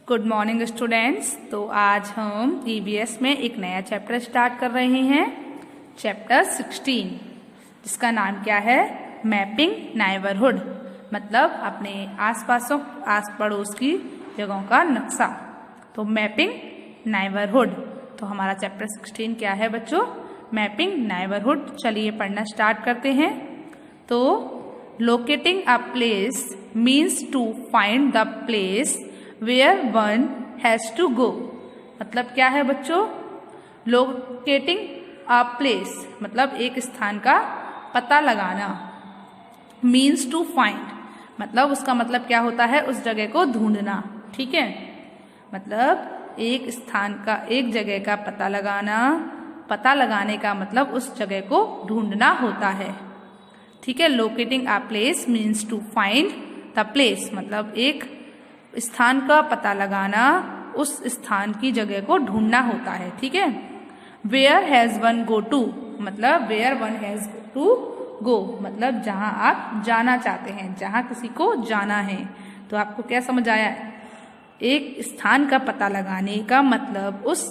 Good morning students. तो आज हम ईवीएस में एक नया चैप्टर स्टार्ट कर रहे हैं, चैप्टर 16, जिसका नाम क्या है, मैपिंग नेबरहुड, मतलब अपने आस पड़ोस की जगहों का नक्शा। तो मैपिंग नेबरहुड, तो हमारा चैप्टर 16 क्या है बच्चों, मैपिंग नेबरहुड। चलिए पढ़ना स्टार्ट करते हैं। तो locating a place means to find the place where one has to go. मतलब क्या है बच्चों, लोकेटिंग अ प्लेस मतलब एक स्थान का पता लगाना, मीन्स टू फाइंड मतलब उसका मतलब क्या होता है, उस जगह को ढूंढना। ठीक है, मतलब एक जगह का पता लगाने का मतलब उस जगह को ढूंढना होता है। ठीक है, locating a place means to find the place मतलब एक स्थान का पता लगाना, उस स्थान की जगह को ढूंढना होता है। ठीक है, where has one go to मतलब where one has to go मतलब जहां आप जाना चाहते हैं, जहां किसी को जाना है। तो आपको क्या समझ आया, एक स्थान का पता लगाने का मतलब उस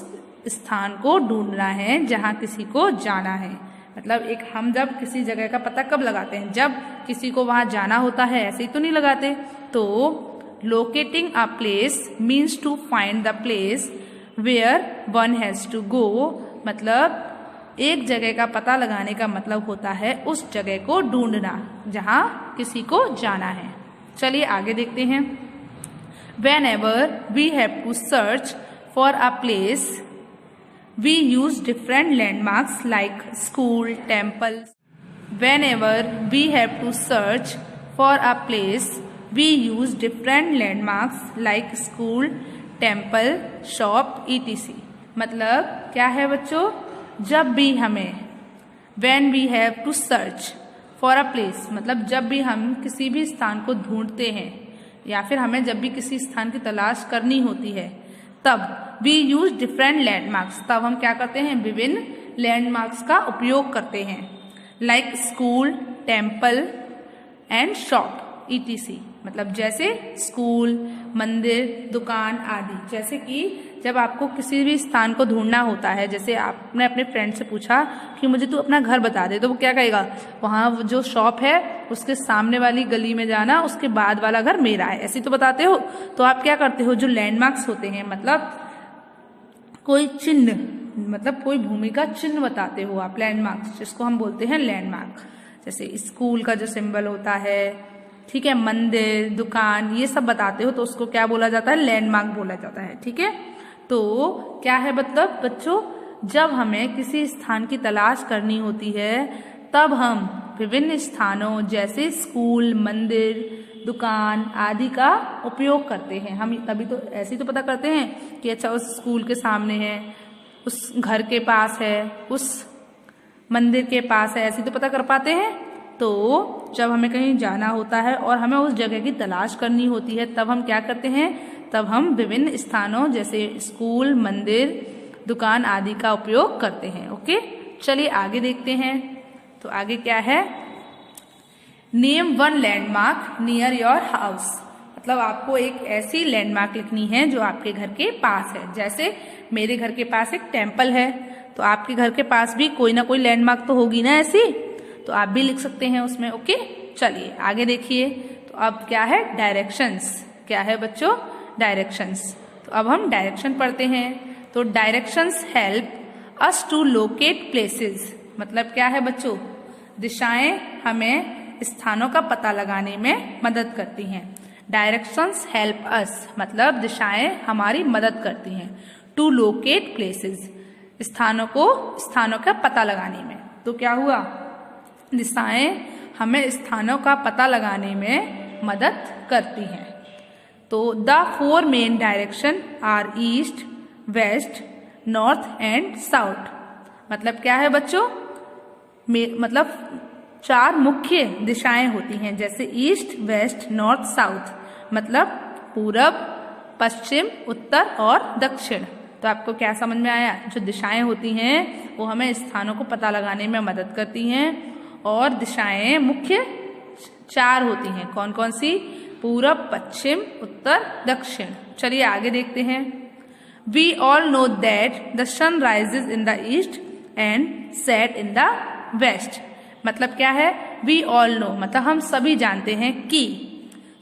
स्थान को ढूंढना है जहां किसी को जाना है। मतलब हम जब किसी जगह का पता कब लगाते हैं, जब किसी को वहां जाना होता है, ऐसे ही तो नहीं लगाते। तो locating a place means to find the place where one has to go मतलब एक जगह का पता लगाने का मतलब होता है उस जगह को ढूंढना जहां किसी को जाना है। चलिए आगे देखते हैं। Whenever we have to search for a place, we use different landmarks like school, temples. Whenever we have to search for a place, we use different landmarks like school, temple, shop, etc. मतलब क्या है बच्चों, जब भी हमें when we have to search for a place मतलब जब भी हम किसी भी स्थान को ढूंढते हैं या फिर हमें जब भी किसी स्थान की तलाश करनी होती है, तब we use different landmarks तब हम क्या करते हैं, विभिन्न लैंडमार्क्स का उपयोग करते हैं, like school, temple and shop etc. मतलब जैसे स्कूल, मंदिर, दुकान आदि। जैसे कि जब आपको किसी भी स्थान को ढूंढना होता है, जैसे आपने अपने फ्रेंड से पूछा कि मुझे तू अपना घर बता दे, तो वो क्या कहेगा, वहाँ जो शॉप है उसके सामने वाली गली में जाना, उसके बाद वाला घर मेरा है, ऐसे तो बताते हो। तो आप क्या करते हो, जो लैंडमार्क्स होते हैं मतलब कोई चिन्ह, मतलब कोई भूमि का चिन्ह बताते हो आप, लैंडमार्क्स जिसको हम बोलते हैं लैंडमार्क। जैसे स्कूल का जो सिंबल होता है, ठीक है, मंदिर, दुकान, ये सब बताते हो तो उसको क्या बोला जाता है, लैंडमार्क बोला जाता है। ठीक है, तो क्या है मतलब बच्चों, जब हमें किसी स्थान की तलाश करनी होती है तब हम विभिन्न स्थानों जैसे स्कूल, मंदिर, दुकान आदि का उपयोग करते हैं। हम तभी तो ऐसे ही तो पता करते हैं कि अच्छा उस स्कूल के सामने है, उस घर के पास है, उस मंदिर के पास है, ऐसे ही तो पता कर पाते हैं। तो जब हमें कहीं जाना होता है और हमें उस जगह की तलाश करनी होती है, तब हम क्या करते हैं, तब हम विभिन्न स्थानों जैसे स्कूल, मंदिर, दुकान आदि का उपयोग करते हैं। ओके, चलिए आगे देखते हैं। तो आगे क्या है, name one landmark near your house मतलब आपको एक ऐसी लैंडमार्क लिखनी है जो आपके घर के पास है। जैसे मेरे घर के पास एक टेम्पल है, तो आपके घर के पास भी कोई ना कोई लैंडमार्क तो होगी ना ऐसी, तो आप भी लिख सकते हैं उसमें। ओके, चलिए आगे देखिए। तो अब क्या है, डायरेक्शंस। क्या है बच्चों, डायरेक्शंस। तो अब हम डायरेक्शन पढ़ते हैं। तो directions help us to locate places मतलब क्या है बच्चों, दिशाएं हमें स्थानों का पता लगाने में मदद करती हैं। डायरेक्शंस हेल्प अस मतलब दिशाएं हमारी मदद करती हैं, टू लोकेट प्लेसेस स्थानों का पता लगाने में। तो क्या हुआ, दिशाएं हमें स्थानों का पता लगाने में मदद करती हैं। तो the 4 main direction are east, west, north and south मतलब क्या है बच्चों, मतलब 4 मुख्य दिशाएं होती हैं, जैसे ईस्ट, वेस्ट, नॉर्थ, साउथ मतलब पूरब, पश्चिम, उत्तर और दक्षिण। तो आपको क्या समझ में आया, जो दिशाएं होती हैं वो हमें स्थानों को पता लगाने में मदद करती हैं, और दिशाएं मुख्य 4 होती हैं। कौन कौन सी, पूरब, पश्चिम, उत्तर, दक्षिण। चलिए आगे देखते हैं। We all know that the sun rises in the east and set in the west. मतलब क्या है? वी ऑल नो मतलब हम सभी जानते हैं कि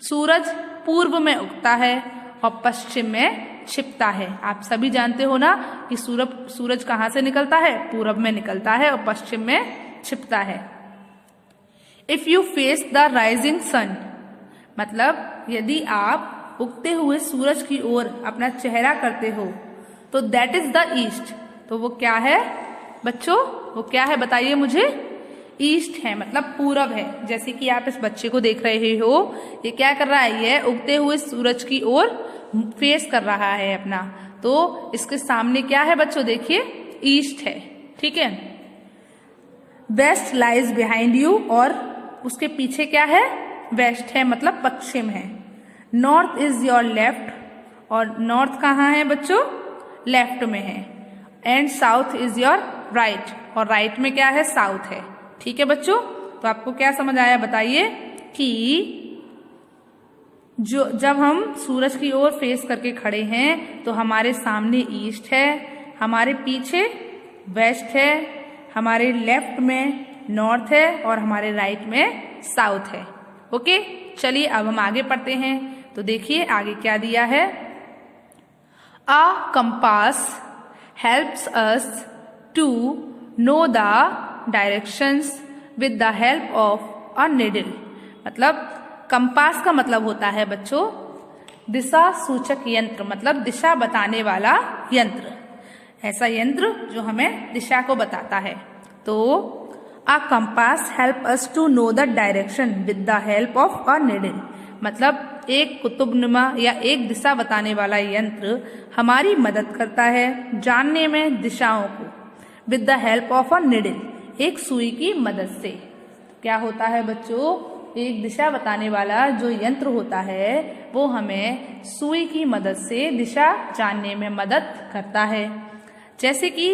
सूरज पूर्व में उगता है और पश्चिम में छिपता है। आप सभी जानते हो ना कि सूरज कहाँ से निकलता है? पूरब में निकलता है और पश्चिम में छिपता है। If you face the rising sun मतलब यदि आप उगते हुए सूरज की ओर अपना चेहरा करते हो तो दैट इज द ईस्ट। तो वो क्या है बच्चों? वो क्या है बताइए मुझे? ईस्ट है मतलब पूरब है। जैसे कि आप इस बच्चे को देख रहे हो, ये क्या कर रहा है? ये उगते हुए सूरज की ओर फेस कर रहा है अपना, तो इसके सामने क्या है बच्चों? देखिए ईस्ट है। ठीक है। वेस्ट लाइज बिहाइंड यू और उसके पीछे क्या है? वेस्ट है मतलब पश्चिम है। नॉर्थ इज योर लेफ्ट और नॉर्थ कहाँ है बच्चों? लेफ्ट में है। And south is your right और राइट में क्या है? साउथ है। ठीक है बच्चों, तो आपको क्या समझ आया बताइए कि जब हम सूरज की ओर फेस करके खड़े हैं तो हमारे सामने ईस्ट है, हमारे पीछे वेस्ट है, हमारे लेफ्ट में नॉर्थ है और हमारे राइट में साउथ है। ओके, चलिए अब हम आगे पढ़ते हैं। तो देखिए आगे क्या दिया है। A compass helps us to know the directions with the help of a needle. मतलब कंपास का मतलब होता है बच्चों दिशा सूचक यंत्र, मतलब दिशा बताने वाला यंत्र। ऐसा यंत्र जो हमें दिशा को बताता है। तो a compass help us to know the direction with the help of a needle. मतलब एक कुतुबनुमा या एक दिशा बताने वाला यंत्र हमारी मदद करता है जानने में दिशाओं को। With the help of a needle, एक सुई की मदद से। क्या होता है बच्चों? एक दिशा बताने वाला जो यंत्र होता है वो हमें सुई की मदद से दिशा जानने में मदद करता है। जैसे कि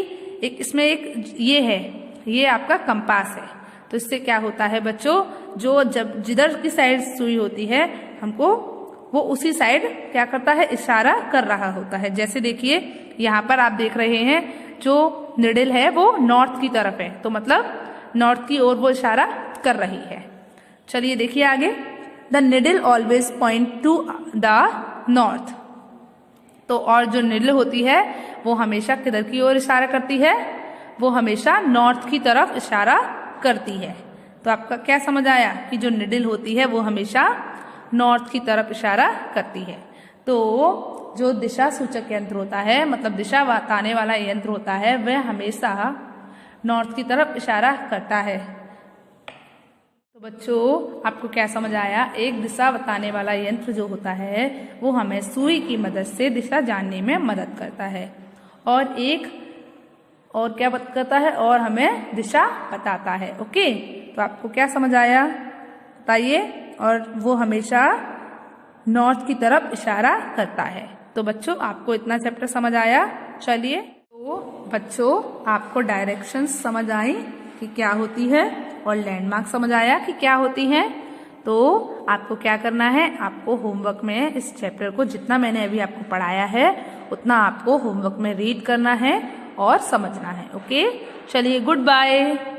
इसमें एक ये है, ये आपका कंपास है। तो इससे क्या होता है बच्चों? जब जिधर की साइड सुई होती है हमको वो उसी साइड क्या करता है? इशारा कर रहा होता है। जैसे देखिए यहाँ पर आप देख रहे हैं जो निडल है वो नॉर्थ की तरफ है, तो मतलब नॉर्थ की ओर वो इशारा कर रही है। चलिए देखिए आगे। The needle always point two the north. तो और जो निडल होती है वो हमेशा किधर की ओर इशारा करती है? वो हमेशा नॉर्थ की तरफ इशारा करती है। तो आपका क्या समझ आया कि जो निडल होती है वो हमेशा नॉर्थ की तरफ इशारा करती है। तो जो दिशा सूचक यंत्र होता है मतलब दिशा बताने वाला यंत्र होता है वह हमेशा नॉर्थ की तरफ इशारा करता है। तो बच्चों आपको क्या समझ आया? एक दिशा बताने वाला यंत्र जो होता है वो हमें सुई की मदद से दिशा जानने में मदद करता है और क्या करता है? और हमें दिशा बताता है। ओके, तो आपको क्या समझ आया बताइए? और वो हमेशा नॉर्थ की तरफ इशारा करता है। तो बच्चों आपको इतना चैप्टर समझ आया। चलिए, तो बच्चों आपको डायरेक्शंस समझ आई कि क्या होती है और लैंडमार्क समझ आया कि क्या होती हैं। तो आपको क्या करना है? आपको होमवर्क में इस चैप्टर को जितना मैंने अभी आपको पढ़ाया है उतना आपको होमवर्क में रीड करना है और समझना है। ओके, चलिए गुड बाय।